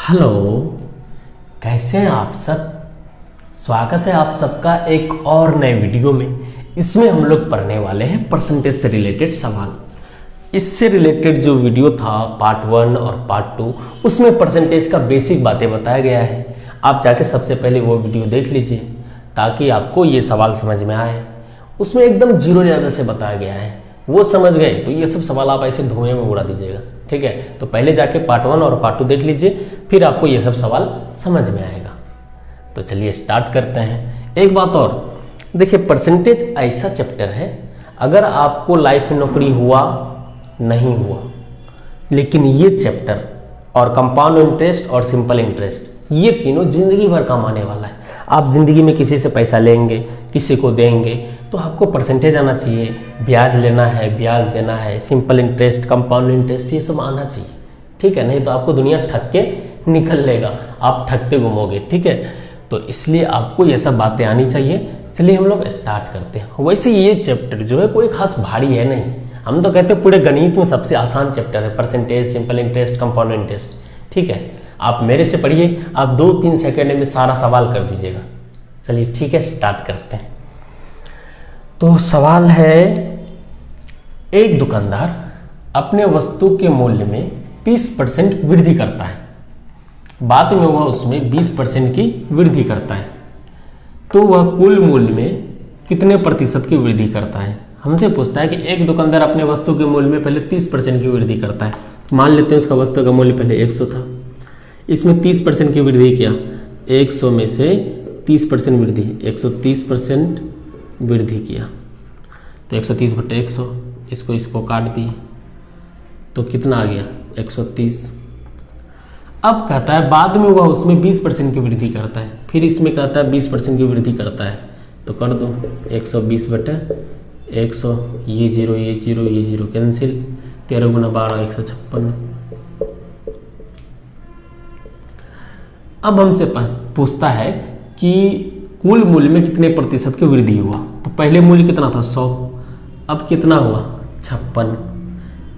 Hello, कैसे हैं आप सब। स्वागत है आप सबका एक और नए वीडियो में। इसमें हम लोग पढ़ने वाले हैं परसेंटेज से रिलेटेड सवाल। इससे रिलेटेड जो वीडियो था पार्ट 1 और पार्ट 2, उसमें परसेंटेज का बेसिक बातें बताया गया है। आप जाके सबसे पहले वो वीडियो देख लीजिए ताकि आपको ये सवाल समझ में आए। उसमें एकदम जीरो लेवल से बताया गया है, वो समझ गए तो ये सब सवाल आप ऐसे धुएं में उड़ा दीजिएगा। ठीक है, तो पहले जाके पार्ट 1 और पार्ट 2 देख लीजिए, फिर आपको ये सब सवाल समझ में आएगा। तो चलिए स्टार्ट करते हैं। एक बात और देखिए, परसेंटेज ऐसा चैप्टर है, अगर आपको लाइफ में नौकरी हुआ नहीं हुआ, लेकिन ये चैप्टर और कंपाउंड इंटरेस्ट और सिंपल इंटरेस्ट, ये तीनों जिंदगी भर काम आने वाला है। आप जिंदगी में किसी से पैसा लेंगे, किसी को देंगे, तो आपको परसेंटेज आना चाहिए। ब्याज लेना है, ब्याज देना है, सिंपल इंटरेस्ट, कंपाउंड इंटरेस्ट, ये सब आना चाहिए। ठीक है, नहीं तो आपको दुनिया ठग के निकल लेगा, आप ठगते घूमोगे। ठीक है, तो इसलिए आपको ये सब बातें आनी चाहिए। चलिए हम लोग स्टार्ट करते हैं। वैसे ये चैप्टर जो है कोई खास भारी है नहीं, हम तो कहते हैं पूरे गणित में सबसे आसान चैप्टर है percentage, simple interest, compound interest. ठीक है, आप मेरे से पढ़िए, आप 2-3 सेकंड में सारा सवाल कर दीजिएगा। चलिए ठीक है, स्टार्ट करते हैं। तो सवाल है, एक दुकानदार अपने वस्तु के मूल्य में 30% वृद्धि करता है, बाद में वह उसमें 20% की वृद्धि करता है, तो वह कुल मूल्य में कितने प्रतिशत की वृद्धि करता है। हमसे पूछता है कि एक दुकानदार अपने वस्तु के मूल्य में पहले 30% की वृद्धि करता है। मान लेते हैं उसका वस्तु का मूल्य पहले 100 था, इसमें 30% की वृद्धि किया, 100 में से 30% वृद्धि, 130% वृद्धि किया, तो 130/100, इसको काट दिए तो कितना आ गया 130। अब कहता है बाद में वह उसमें 20% की वृद्धि करता है, फिर इसमें कहता है 20% की वृद्धि करता है, तो कर दो 120/100, ये जीरो कैंसिल, 13 × 12 156। अब हमसे पूछता है कि कुल मूल्य में कितने प्रतिशत की वृद्धि हुआ। तो पहले मूल्य कितना था 100, अब कितना हुआ 56।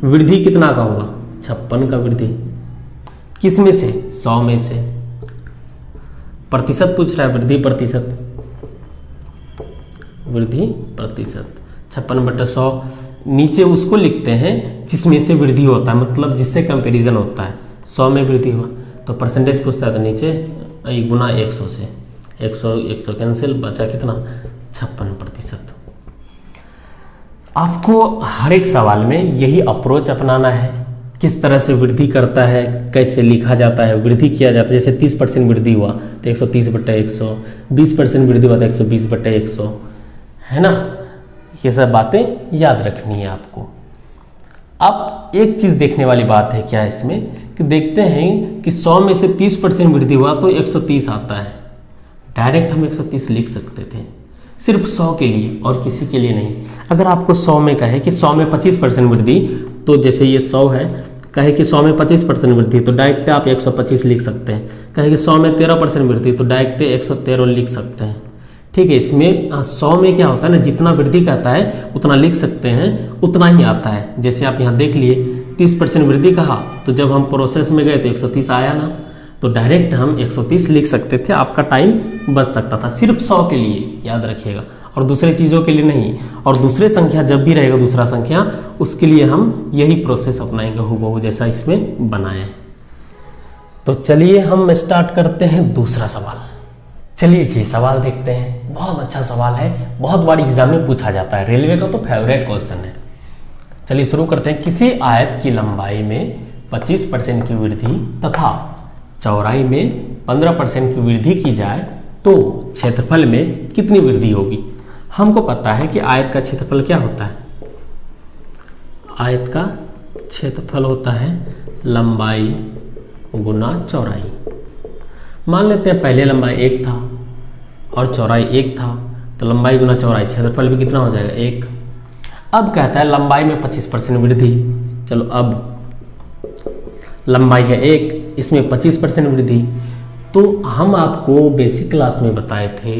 वृद्धि कितना का हुआ 56 का वृद्धि, किस में से 100 में से। प्रतिशत पूछ रहा है, वृद्धि प्रतिशत, वृद्धि प्रतिशत 56/100। नीचे उसको लिखते हैं जिसमें से वृद्धि होता है, मतलब जिससे कंपैरिजन होता है। 100 में वृद्धि हुआ तो परसेंटेज पूछता है, तो नीचे गुना 100 से 100 कैंसिल, बचा कितना 56%। आपको हर एक सवाल में यही अप्रोच अपनाना है, किस तरह से वृद्धि करता है, कैसे लिखा जाता है, वृद्धि किया जाता है। जैसे 30% वृद्धि हुआ तो 130/100, 20% वृद्धि हुआ तो 120/100, है ना। ये सब बातें याद रखनी है आपको। अब एक चीज़ देखने वाली बात है क्या इसमें, कि देखते हैं कि 100 में से 30% वृद्धि हुआ तो 130 आता है। डायरेक्ट हम 130 लिख सकते थे, सिर्फ 100 के लिए और किसी के लिए नहीं। अगर आपको 100 में कहे कि 100 में 25% वृद्धि, तो जैसे ये 100 है, कहे कि 100 में 25% वृद्धि, तो डायरेक्ट आप 125 लिख सकते हैं। कहे कि 100 में 13% वृद्धि, तो डायरेक्ट 113 लिख सकते हैं। ठीक है, इसमें 100 में क्या होता है ना, जितना वृद्धि कहता है उतना लिख सकते हैं, उतना ही आता है। जैसे आप यहाँ देख लिए 30% वृद्धि कहा, तो जब हम प्रोसेस में गए तो 130 आया ना, तो डायरेक्ट हम 130 लिख सकते थे, आपका टाइम बच सकता था। सिर्फ 100 के लिए याद रखिएगा, और दूसरे चीज़ों के लिए नहीं। और दूसरे संख्या जब भी रहेगा दूसरा संख्या, उसके लिए हम यही प्रोसेस अपनाएंगे हूबहू जैसा इसमें बनाए। तो चलिए हम स्टार्ट करते हैं दूसरा सवाल। चलिए ये सवाल देखते हैं, बहुत अच्छा सवाल है, बहुत बार एग्जाम में पूछा जाता है, रेलवे का तो फेवरेट क्वेश्चन है। चलिए शुरू करते हैं। किसी आयत की लंबाई में 25% की वृद्धि तथा चौड़ाई में 15% की वृद्धि की जाए तो क्षेत्रफल में कितनी वृद्धि होगी। हमको पता है कि आयत का क्षेत्रफल क्या होता है, आयत का क्षेत्रफल होता है लंबाई गुना चौड़ाई। मान लेते हैं पहले लंबाई 1 था और चौड़ाई 1 था, तो लंबाई गुना चौड़ाई, क्षेत्रफल भी कितना हो जाएगा 1। अब कहता है लंबाई में 25% वृद्धि। चलो अब लंबाई है 1, इसमें 25% वृद्धि, तो हम आपको बेसिक क्लास में बताए थे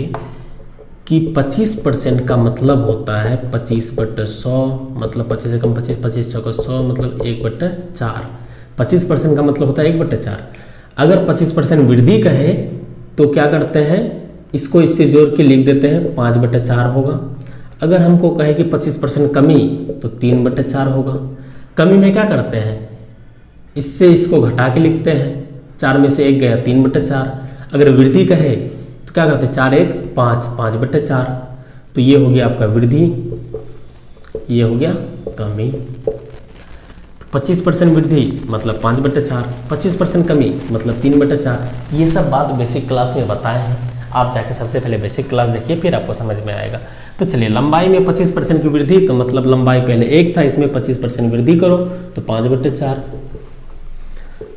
कि 25% का मतलब होता है 25/100, मतलब 25 से कम 25, 25 × 100 मतलब 1/4। 25% का मतलब होता है 1/4। अगर 25% वृद्धि कहे तो क्या करते हैं, इसको इससे जोड़ के लिख देते हैं, 5/4 होगा। अगर हमको कहे कि 25% कमी तो 3/4 होगा। कमी में क्या करते हैं, इससे इसको घटा के लिखते हैं, 4 में से 1 गया 3/4। अगर वृद्धि कहे तो क्या करते हैं, 4 1 5, 5/4। तो ये हो गया आपका वृद्धि, ये हो गया कमी। 25% वृद्धि मतलब 5/4, 25% कमी मतलब 3/4। ये सब बात बेसिक क्लास में बताए हैं, आप जाके सबसे पहले बेसिक क्लास देखिए, फिर आपको समझ में आएगा। तो चलिए, लंबाई में 25% की वृद्धि, तो मतलब लंबाई पहले 1 था, इसमें 25% वृद्धि करो तो 5/4।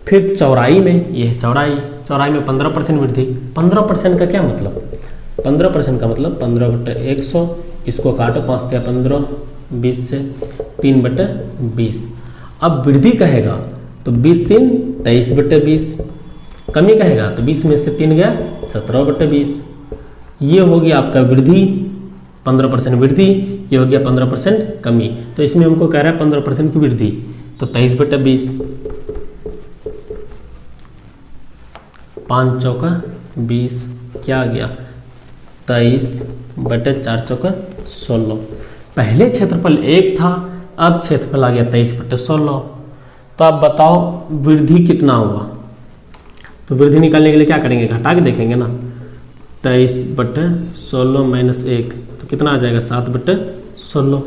फिर चौड़ाई में, ये है चौड़ाई, चौड़ाई में 15% वृद्धि। 15% का क्या मतलब, 15% का मतलब 15/100, इसको काटो, 5 × 15, 20 से 3/20। अब वृद्धि कहेगा तो 20 3 23/20, कमी कहेगा तो 20 में से 3 गया 17/20। ये हो गया आपका वृद्धि, 15% वृद्धि, ये हो गया 15% कमी। तो इसमें हमको कह रहा है 15% की वृद्धि, तो 23/20, 5 चौका 20, क्या आ गया 23/4 चौका 16। पहले क्षेत्रफल 1 था, अब क्षेत्रफल आ गया 23/16। तो आप बताओ वृद्धि कितना हुआ, तो वृद्धि निकालने के लिए क्या करेंगे, घटा के देखेंगे ना, 23/16 - 1 तो कितना आ जाएगा 7/16।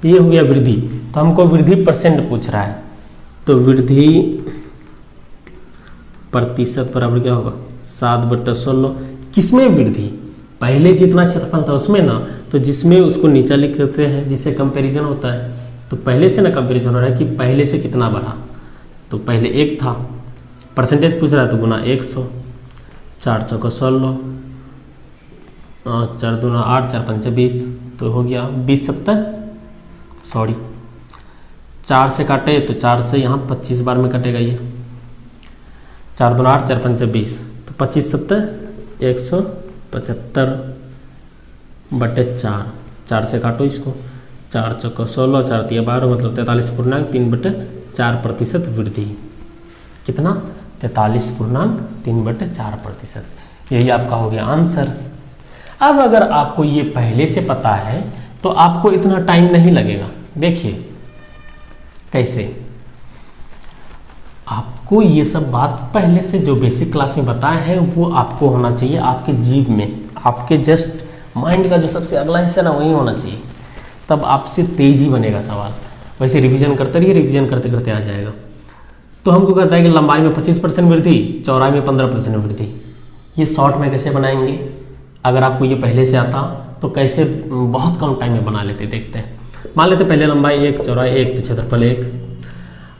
ये हो गया वृद्धि। तो हमको वृद्धि परसेंट पूछ रहा है, तो वृद्धि प्रतिशत बराबर क्या होगा 7/16। किसमें वृद्धि, पहले जितना क्षेत्रफल था उसमें ना, तो जिसमें उसको नीचा लिख देते हैं, जिससे कंपैरिजन होता है। तो पहले से ना कंपैरिजन हो रहा है कि पहले से कितना बढ़ा, तो पहले 1 था, परसेंटेज पूछ रहा है तो गुना 100, 4 चौका 16, 4 दूना 8, 4 पंचे 20, तो हो गया 20 70, सॉरी 4 से काटे तो 4 से यहाँ 25 बार में कटेगा, ये 4 दूना 8, 4 पंचे 20, तो 25 70 175/4, 4 से काटो इसको, 4 चौका 16, 4 तिया 12, मतलब 43.3/4% वृद्धि। कितना, 43.3/4%। यही आपका हो गया आंसर। अब अगर आपको ये पहले से पता है तो आपको इतना टाइम नहीं लगेगा। देखिए कैसे, आपको ये सब बात पहले से जो बेसिक क्लास में बताए हैं वो आपको होना चाहिए आपके जीव में, आपके जस्ट माइंड का जो सबसे अगला हिस्सा ना वही होना चाहिए, तब आपसे तेजी बनेगा सवाल। वैसे रिवीजन करते रहिए, रिवीजन करते करते आ जाएगा। तो हमको कहता है कि लंबाई में 25% वृद्धि, चौड़ाई में 15% वृद्धि। ये शॉर्ट में कैसे बनाएंगे, अगर आपको ये पहले से आता तो कैसे बहुत कम टाइम में बना लेते, देखते हैं। मान लेते पहले लंबाई 1, चौड़ाई 1, तो क्षेत्रफल 1।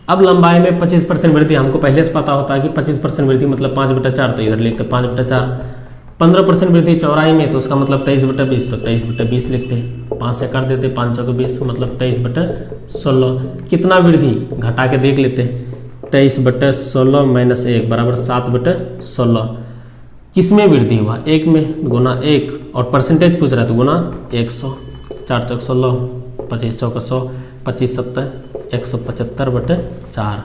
अब लंबाई में 25% वृद्धि, हमको पहले से पता होता है कि 25% वृद्धि मतलब 5/4, तो इधर लिखते 5/4। 15% वृद्धि चौड़ाई में, तो उसका मतलब 23/20, तो 23/20 लिखते हैं, 5 से कर देते, 5 चौके 20 मतलब 23/16। कितना वृद्धि घटा के देख लेते हैं, 23/16 - 1 बराबर 7/16। किसमें वृद्धि हुआ, 1 में, गुना 1, और परसेंटेज पूछ रहा है तो गुना 100, 4 चौक 16, 25 चौक 100, 25 70 175/4,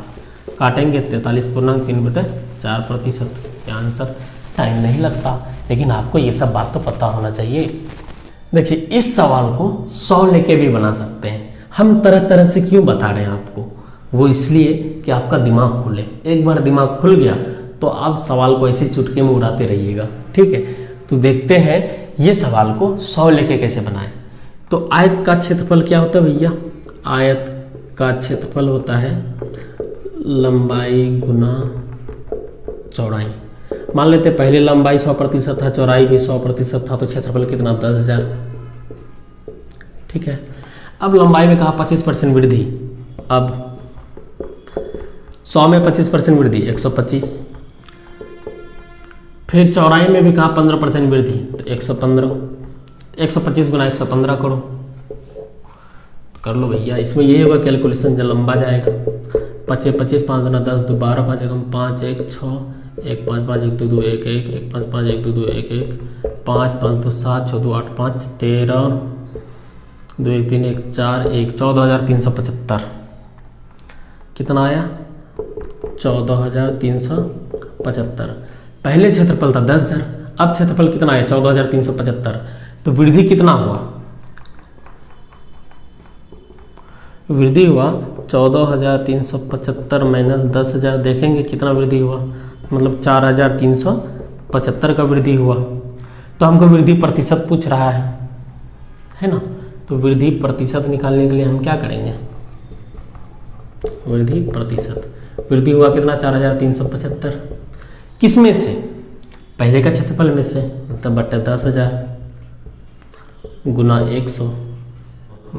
काटेंगे 43.3/4%। क्या आंसर, टाइम नहीं लगता, लेकिन आपको ये सब बात तो पता होना चाहिए। देखिए इस सवाल को 100 लेके भी बना सकते हैं। हम तरह तरह से क्यों बता रहे हैं आपको, वो इसलिए कि आपका दिमाग खुले। एक बार दिमाग खुल गया तो आप सवाल को ऐसे चुटके में उड़ाते रहिएगा, ठीक है। तो देखते हैं ये सवाल को 100 लेके कैसे बनाएं। तो आयत का क्षेत्रफल क्या होता है भैया, आयत का क्षेत्रफल होता है लंबाई गुना चौड़ाई। मान लेते पहले लंबाई 100% था, चौड़ाई भी 100% था, तो क्षेत्रफल कितना, 10,000, ठीक है। अब लंबाई में कहा 25% वृद्धि, अब 100 में 25% वृद्धि 125। फिर चौड़ाई में भी कहा 15% वृद्धि, तो 115। 125 गुना 115 करो, कर लो भैया। इसमें यही होगा कैलकुलेशन, जब लंबा जाएगा 25 25 5 गुना 10 2 12 5 5 1 6 1 5 5 1 2 2 1 1 1 5 5 1 2 2 1 1 5 5 2 7 6 2 8 5 13 2 1 3 1 4 1 14,375। कितना आया, 14,375। 75। पहले क्षेत्रफल था 10,000, अब क्षेत्रफल कितना है 14,375। तो वृद्धि कितना हुआ, वृद्धि हुआ 14,375 माइनस 10,000, देखेंगे कितना वृद्धि हुआ, मतलब 4,375 का वृद्धि हुआ। तो हमको वृद्धि प्रतिशत पूछ रहा है ना। तो वृद्धि प्रतिशत निकालने के लिए हम क्या करेंगे, वृद्धि प्रतिशत, वृद्धि हुआ कितना 4,375, किस में से, पहले का क्षेत्रफल में से, मतलब बट्टे 10,000 गुना 100,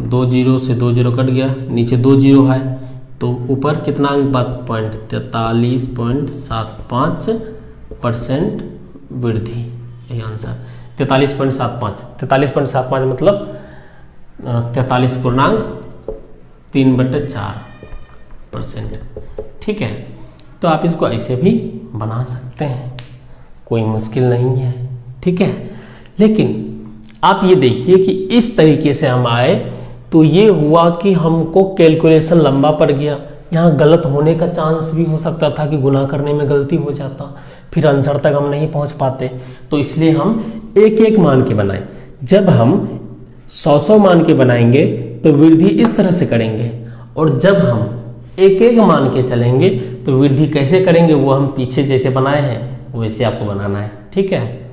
2 जीरो से 2 जीरो कट गया, नीचे 2 जीरो है तो ऊपर कितना अंक बात, 43.75% वृद्धि, यही आंसर 43.75 मतलब 43.3/4%। ठीक है, तो आप इसको ऐसे भी बना सकते हैं, कोई मुश्किल नहीं है। ठीक है, लेकिन आप ये देखिए कि इस तरीके से हम आए तो ये हुआ कि हमको कैलकुलेशन लंबा पड़ गया, यहाँ गलत होने का चांस भी हो सकता था कि गुना करने में गलती हो जाता, फिर आंसर तक हम नहीं पहुंच पाते। तो इसलिए हम एक एक मान के बनाए। जब हम 100 मान के बनाएंगे तो वृद्धि इस तरह से करेंगे, और जब हम एक एक मान के चलेंगे तो वृद्धि कैसे करेंगे वो हम पीछे जैसे बनाए हैं वैसे आपको बनाना है। ठीक है।